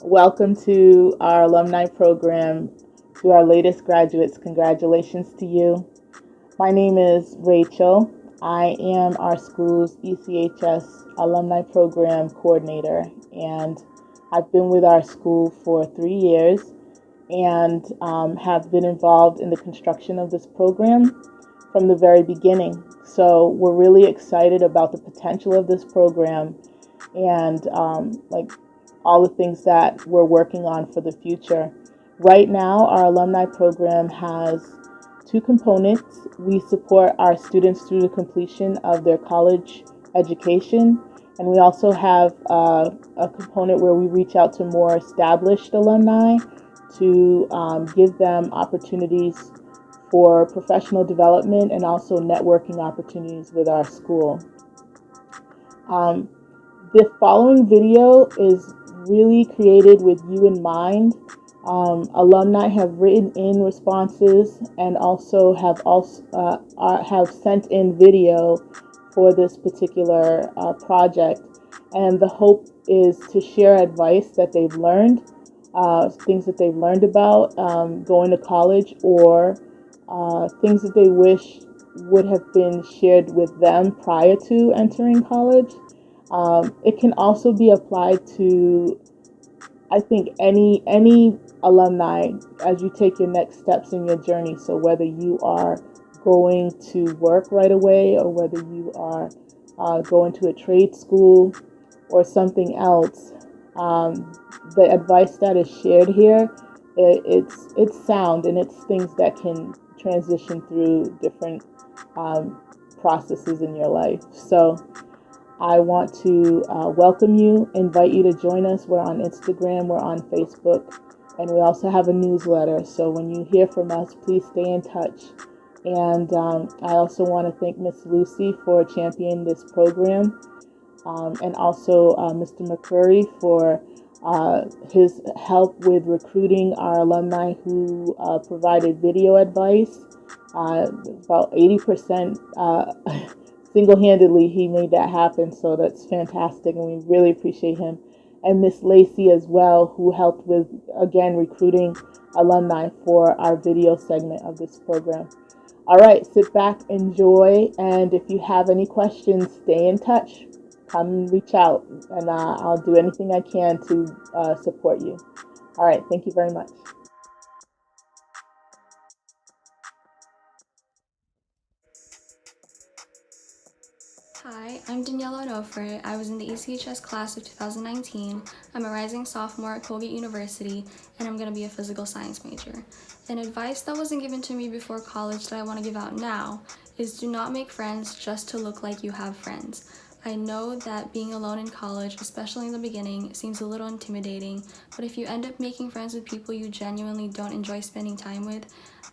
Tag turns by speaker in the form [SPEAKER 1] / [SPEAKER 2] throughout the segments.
[SPEAKER 1] Welcome to our alumni program. To our latest graduates, congratulations to you. My name is Rachel. I am our school's ECHS Alumni Program Coordinator, and I've been with our school for 3 years and have been involved in the construction of this program from the very beginning. So we're really excited about the potential of this program and all the things that we're working on for the future. Right now, our alumni program has two components. We support our students through the completion of their college education, and we also have a component where we reach out to more established alumni to give them opportunities for professional development and also networking opportunities with our school. Um, the following video is really created with you in mind. Alumni have written in responses and have sent in video for this particular project. And the hope is to share advice that they've learned, things that they've learned about going to college, or things that they wish would have been shared with them prior to entering college. It can also be applied to, I think, any alumni as you take your next steps in your journey. So whether you are going to work right away, or whether you are going to a trade school or something else, the advice that is shared here, it's sound, and it's things that can transition through different processes in your life. So I want to welcome you, invite you to join us. We're on Instagram, we're on Facebook, and we also have a newsletter. So when you hear from us, please stay in touch. And I also want to thank Miss Lucy for championing this program, and also Mr. McCurry for his help with recruiting our alumni who provided video advice. About 80% single-handedly he made that happen, so that's fantastic, and we really appreciate him. And Miss Lacey as well, who helped with, again, recruiting alumni for our video segment of this program. All right, sit back, enjoy, and if you have any questions, stay in touch. Come reach out, and I'll do anything I can to support you. All right, thank you very much.
[SPEAKER 2] Hi, I'm Daniela Onofre. I was in the ECHS class of 2019. I'm a rising sophomore at Colgate University, and I'm going to be a physical science major. An advice that wasn't given to me before college that I want to give out now is do not make friends just to look like you have friends. I know that being alone in college, especially in the beginning, seems a little intimidating, but if you end up making friends with people you genuinely don't enjoy spending time with,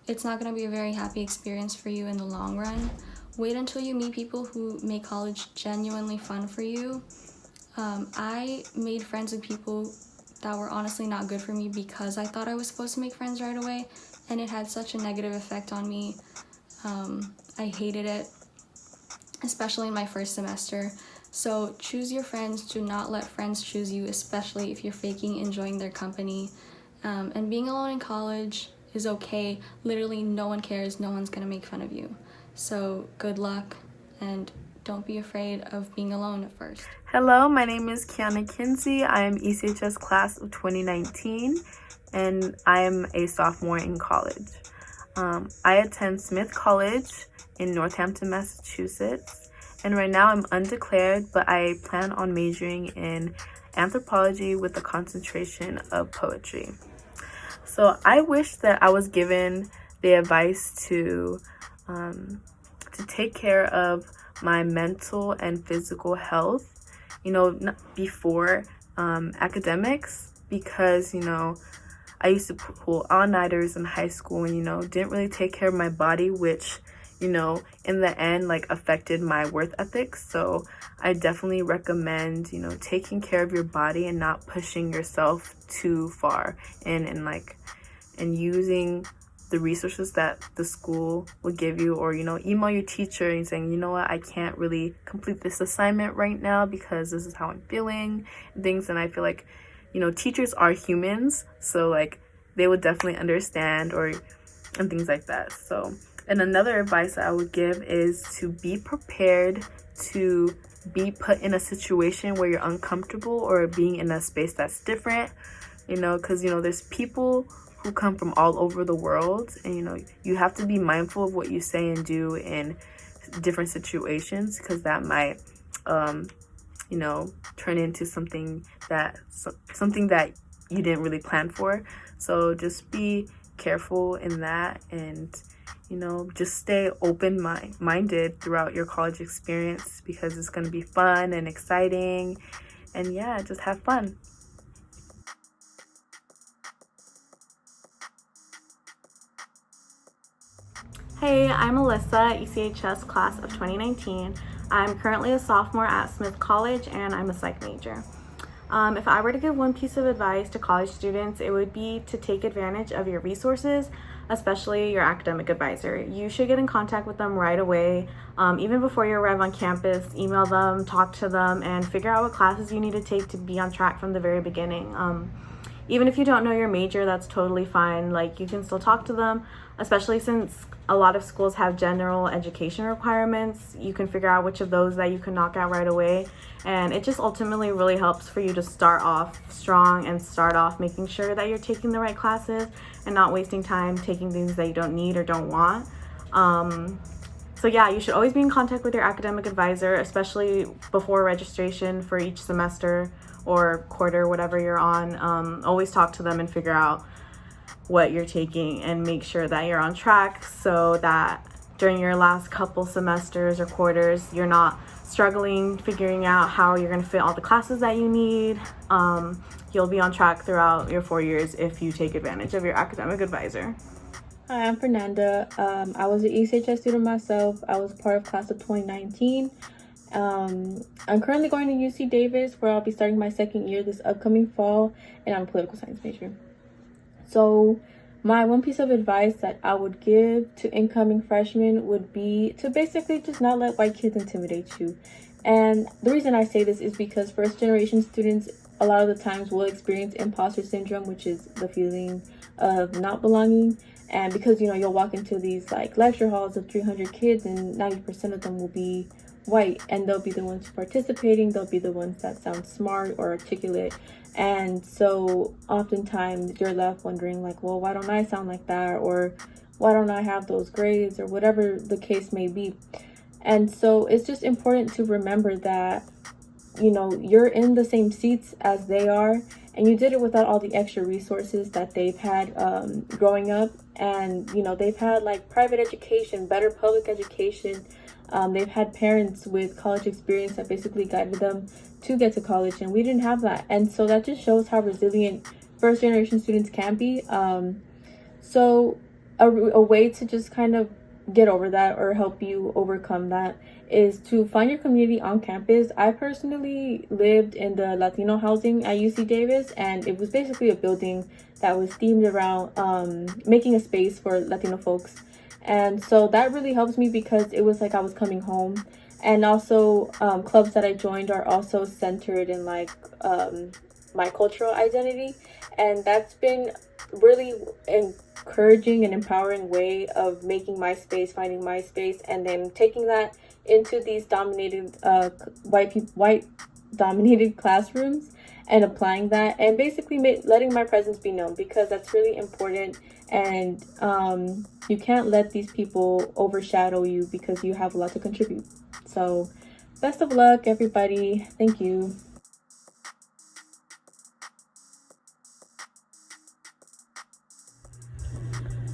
[SPEAKER 2] it's not going to be a very happy experience for you in the long run. Wait until you meet people who make college genuinely fun for you. I made friends with people that were honestly not good for me because I thought I was supposed to make friends right away, and it had such a negative effect on me. I hated it, especially in my first semester. So choose your friends. Do not let friends choose you, especially if you're faking enjoying their company. And being alone in college is okay. Literally, no one cares. No one's gonna make fun of you. So good luck, and don't be afraid of being alone at first.
[SPEAKER 3] Hello, my name is Kiana Kinsey. I am ECHS class of 2019, and I am a sophomore in college. I attend Smith College in Northampton, Massachusetts, and right now I'm undeclared, but I plan on majoring in anthropology with a concentration of poetry. So I wish that I was given the advice to take care of my mental and physical health, before academics, because, I used to pull all-nighters in high school and, didn't really take care of my body, which, in the end, affected my work ethic. So I definitely recommend, taking care of your body and not pushing yourself too far, and using the resources that the school will give you, or email your teacher and saying, what, I can't really complete this assignment right now because this is how I'm feeling and things. And I feel like teachers are humans, so like they would definitely understand and things like that. So, and another advice that I would give is to be prepared to be put in a situation where you're uncomfortable or being in a space that's different, because there's people who come from all over the world, and you have to be mindful of what you say and do in different situations, because that might turn into something that you didn't really plan for. So just be careful in that, and just stay open-minded throughout your college experience, because it's going to be fun and exciting, and yeah, just have fun.
[SPEAKER 4] Hey, I'm Alyssa, ECHS class of 2019. I'm currently a sophomore at Smith College and I'm a psych major. If I were to give one piece of advice to college students, it would be to take advantage of your resources, especially your academic advisor. You should get in contact with them right away. Even before you arrive on campus, email them, talk to them, and figure out what classes you need to take to be on track from the very beginning. Even if you don't know your major, that's totally fine. Like, you can still talk to them, especially since a lot of schools have general education requirements. You can figure out which of those that you can knock out right away. And it just ultimately really helps for you to start off strong and start off making sure that you're taking the right classes and not wasting time taking things that you don't need or don't want. So yeah, you should always be in contact with your academic advisor, especially before registration for each semester or quarter, whatever you're on. Always talk to them and figure out what you're taking and make sure that you're on track, so that during your last couple semesters or quarters, you're not struggling figuring out how you're going to fit all the classes that you need. You'll be on track throughout your 4 years if you take advantage of your academic advisor.
[SPEAKER 5] Hi, I'm Fernanda. I was an ECHS student myself. I was part of class of 2019. I'm currently going to UC Davis, where I'll be starting my second year this upcoming fall, and I'm a political science major. So my one piece of advice that I would give to incoming freshmen would be to basically just not let white kids intimidate you. And the reason I say this is because first generation students a lot of the times will experience imposter syndrome, which is the feeling of not belonging. And because, you'll walk into these like lecture halls of 300 kids and 90% of them will be white, and they'll be the ones participating. They'll be the ones that sound smart or articulate. And so oftentimes you're left wondering like, well, why don't I sound like that? Or why don't I have those grades, or whatever the case may be. And so it's just important to remember that, you're in the same seats as they are, and you did it without all the extra resources that they've had growing up. And, they've had like private education, better public education. They've had parents with college experience that basically guided them to get to college, and we didn't have that. And so that just shows how resilient first generation students can be. So a way to just kind of get over that or help you overcome that is to find your community on campus. I personally lived in the Latino housing at UC Davis, and it was basically a building that was themed around making a space for Latino folks. And so that really helps me because it was like I was coming home. And also clubs that I joined are also centered in like my cultural identity, and that's been really encouraging and empowering way of making my space, finding my space, and then taking that into these dominated white dominated classrooms and applying that, and basically letting my presence be known, because that's really important. And you can't let these people overshadow you because you have a lot to contribute. So best of luck, everybody. Thank you.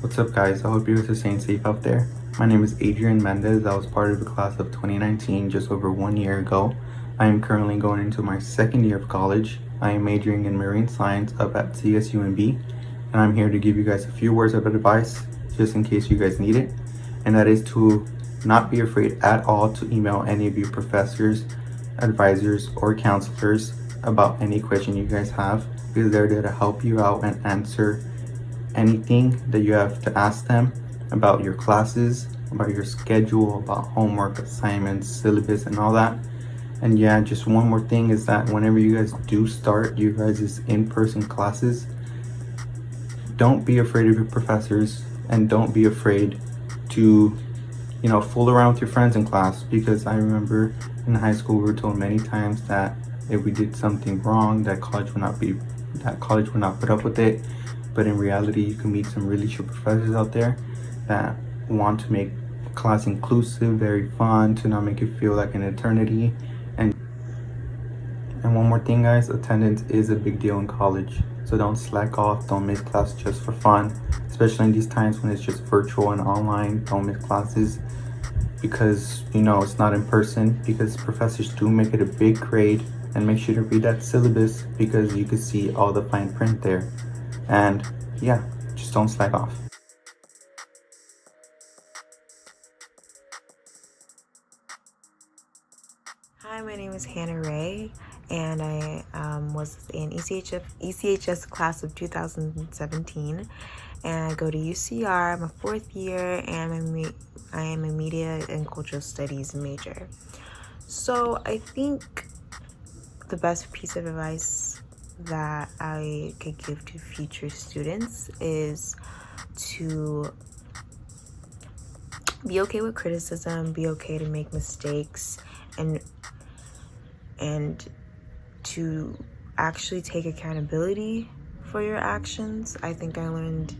[SPEAKER 6] What's up, guys? I hope you guys are staying safe out there. My name is Adrian Mendez. I was part of the class of 2019 just over 1 year ago. I am currently going into my second year of college. I am majoring in marine science up at CSUMB, and I'm here to give you guys a few words of advice just in case you guys need it. And that is to not be afraid at all to email any of your professors, advisors, or counselors about any question you guys have, because they're there to help you out and answer anything that you have to ask them about your classes, about your schedule, about homework, assignments, syllabus, and all that. And yeah, just one more thing is that whenever you guys do start your guys' in-person classes, don't be afraid of your professors, and don't be afraid to, fool around with your friends in class, because I remember in high school we were told many times that if we did something wrong, that college would not put up with it. But in reality, you can meet some really chill professors out there that want to make class inclusive, very fun, to not make it feel like an eternity. And one more thing, guys, attendance is a big deal in college. So don't slack off, don't miss class just for fun, especially in these times when it's just virtual and online. Don't miss classes because it's not in person, because professors do make it a big grade. And make sure to read that syllabus because you can see all the fine print there. And yeah, just don't slack off.
[SPEAKER 3] Hi, my name is Hannah Ray, and I was in ECHS class of 2017, and I go to UCR. I'm a fourth year, and I am a media and cultural studies major. So I think the best piece of advice that I could give to future students is to be okay with criticism, be okay to make mistakes, and to actually take accountability for your actions. I think I learned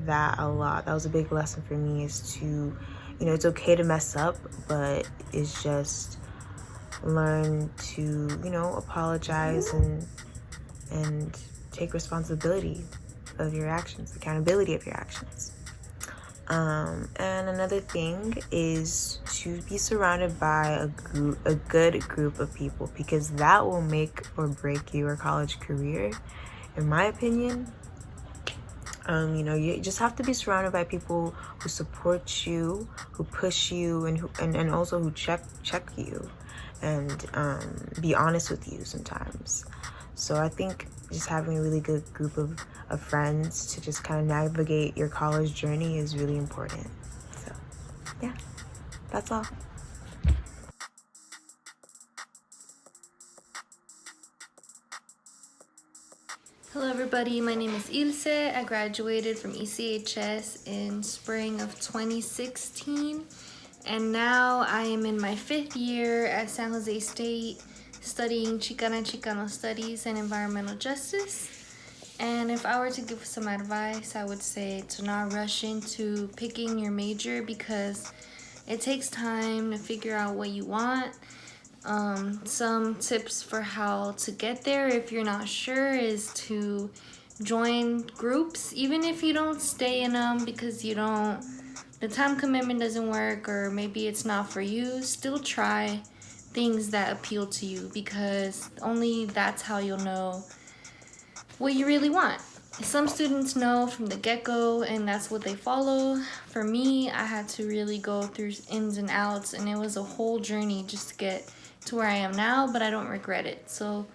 [SPEAKER 3] that a lot. That was a big lesson for me, is to, it's okay to mess up, but it's just learn to, apologize and take responsibility of your actions, accountability of your actions. And another thing is to be surrounded by a good group of people, because that will make or break your college career, in my opinion. You just have to be surrounded by people who support you, who push you, and also who check you, and be honest with you sometimes. So I think just having a really good group of friends to just kind of navigate your college journey is really important. So yeah, that's all.
[SPEAKER 2] Hello everybody, my name is Ilse. I graduated from ECHS in spring of 2016, and now I am in my 5th year at San Jose State studying Chicana Chicano Studies and Environmental Justice. And if I were to give some advice, I would say to not rush into picking your major, because it takes time to figure out what you want. Some tips for how to get there if you're not sure is to join groups, even if you don't stay in them because the time commitment doesn't work, or maybe it's not for you. Still try things that appeal to you, because only that's how you'll know what you really want. Some students know from the get-go and that's what they follow. For me, I had to really go through ins and outs, and it was a whole journey just to get to where I am now, but I don't regret it. So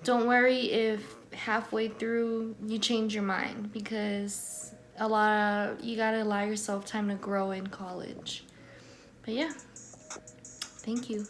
[SPEAKER 2] don't worry if halfway through you change your mind, because you gotta allow yourself time to grow in college. But yeah, thank you.